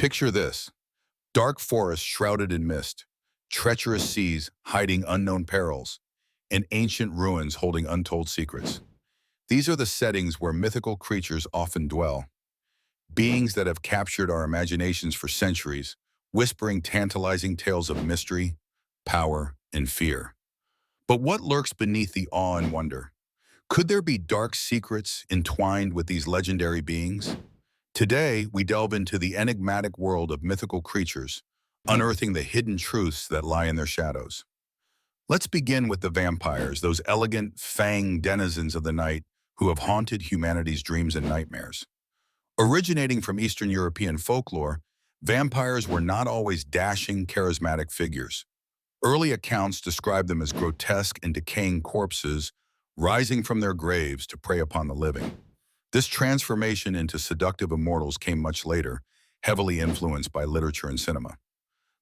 Picture this: dark forests shrouded in mist, treacherous seas hiding unknown perils, and ancient ruins holding untold secrets. These are the settings where mythical creatures often dwell, beings that have captured our imaginations for centuries, whispering tantalizing tales of mystery, power, and fear. But what lurks beneath the awe and wonder? Could there be dark secrets entwined with these legendary beings? Today, we delve into the enigmatic world of mythical creatures, unearthing the hidden truths that lie in their shadows. Let's begin with the vampires, those elegant, fanged denizens of the night who have haunted humanity's dreams and nightmares. Originating from Eastern European folklore, vampires were not always dashing, charismatic figures. Early accounts describe them as grotesque and decaying corpses rising from their graves to prey upon the living. This transformation into seductive immortals came much later, heavily influenced by literature and cinema.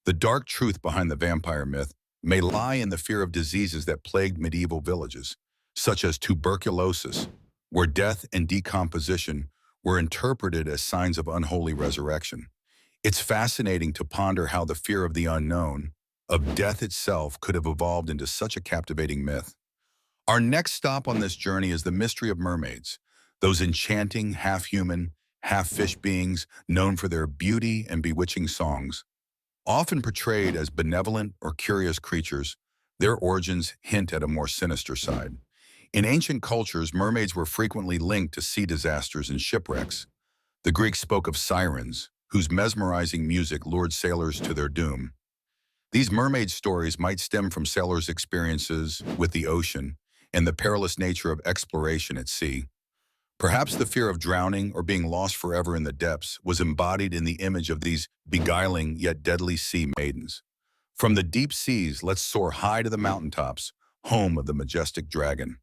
The dark truth behind the vampire myth may lie in the fear of diseases that plagued medieval villages, such as tuberculosis, where death and decomposition were interpreted as signs of unholy resurrection. It's fascinating to ponder how the fear of the unknown, of death itself, could have evolved into such a captivating myth. Our next stop on this journey is the mystery of mermaids, those enchanting, half-human, half-fish beings known for their beauty and bewitching songs. Often portrayed as benevolent or curious creatures, their origins hint at a more sinister side. In ancient cultures, mermaids were frequently linked to sea disasters and shipwrecks. The Greeks spoke of sirens, whose mesmerizing music lured sailors to their doom. These mermaid stories might stem from sailors' experiences with the ocean and the perilous nature of exploration at sea. Perhaps the fear of drowning or being lost forever in the depths was embodied in the image of these beguiling yet deadly sea maidens. From the deep seas, let's soar high to the mountaintops, home of the majestic dragon.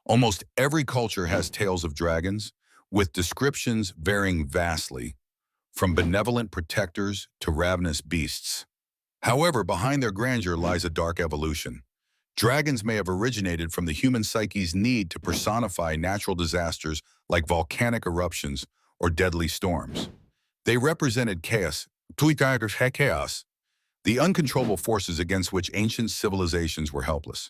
Almost every culture has tales of dragons, with descriptions varying vastly, from benevolent protectors to ravenous beasts. However, behind their grandeur lies a dark evolution. Dragons may have originated from the human psyche's need to personify natural disasters like volcanic eruptions or deadly storms. They represented chaos, the uncontrollable forces against which ancient civilizations were helpless.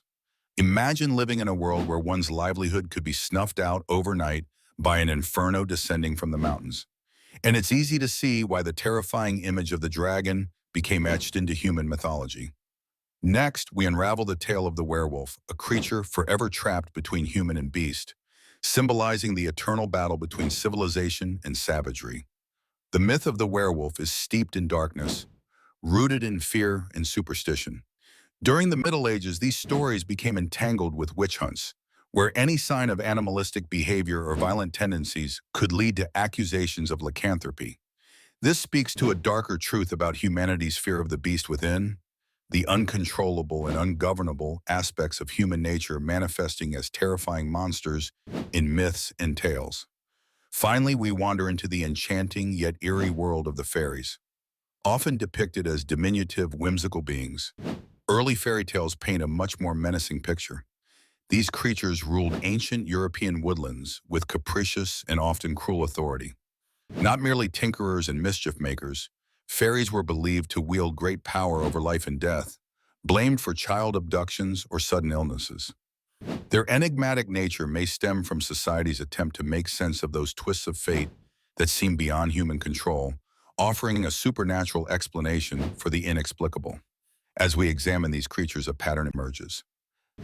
Imagine living in a world where one's livelihood could be snuffed out overnight by an inferno descending from the mountains. And it's easy to see why the terrifying image of the dragon became etched into human mythology. Next, we unravel the tale of the werewolf, a creature forever trapped between human and beast, symbolizing the eternal battle between civilization and savagery. The myth of the werewolf is steeped in darkness, rooted in fear and superstition. During the Middle Ages, these stories became entangled with witch hunts, where any sign of animalistic behavior or violent tendencies could lead to accusations of lycanthropy. This speaks to a darker truth about humanity's fear of the beast within, the uncontrollable and ungovernable aspects of human nature manifesting as terrifying monsters in myths and tales. Finally, we wander into the enchanting yet eerie world of the fairies. Often depicted as diminutive, whimsical beings, early fairy tales paint a much more menacing picture. These creatures ruled ancient European woodlands with capricious and often cruel authority. Not merely tinkerers and mischief makers, fairies were believed to wield great power over life and death, blamed for child abductions or sudden illnesses. Their enigmatic nature may stem from society's attempt to make sense of those twists of fate that seem beyond human control, offering a supernatural explanation for the inexplicable. As we examine these creatures, a pattern emerges.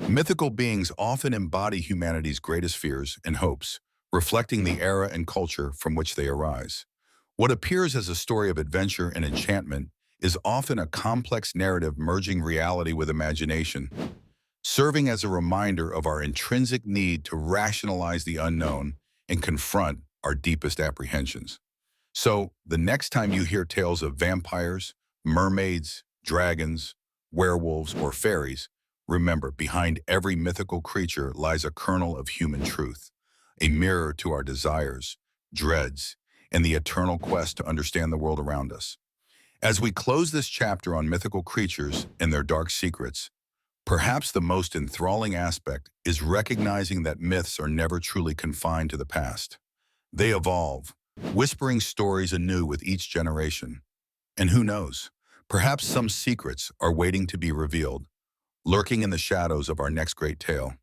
Mythical beings often embody humanity's greatest fears and hopes, reflecting the era and culture from which they arise. What appears as a story of adventure and enchantment is often a complex narrative merging reality with imagination, serving as a reminder of our intrinsic need to rationalize the unknown and confront our deepest apprehensions. So, the next time you hear tales of vampires, mermaids, dragons, werewolves, or fairies, remember, behind every mythical creature lies a kernel of human truth, a mirror to our desires, dreads, and the eternal quest to understand the world around us. As we close this chapter on mythical creatures and their dark secrets, perhaps the most enthralling aspect is recognizing that myths are never truly confined to the past. They evolve, whispering stories anew with each generation. And who knows, perhaps some secrets are waiting to be revealed, lurking in the shadows of our next great tale.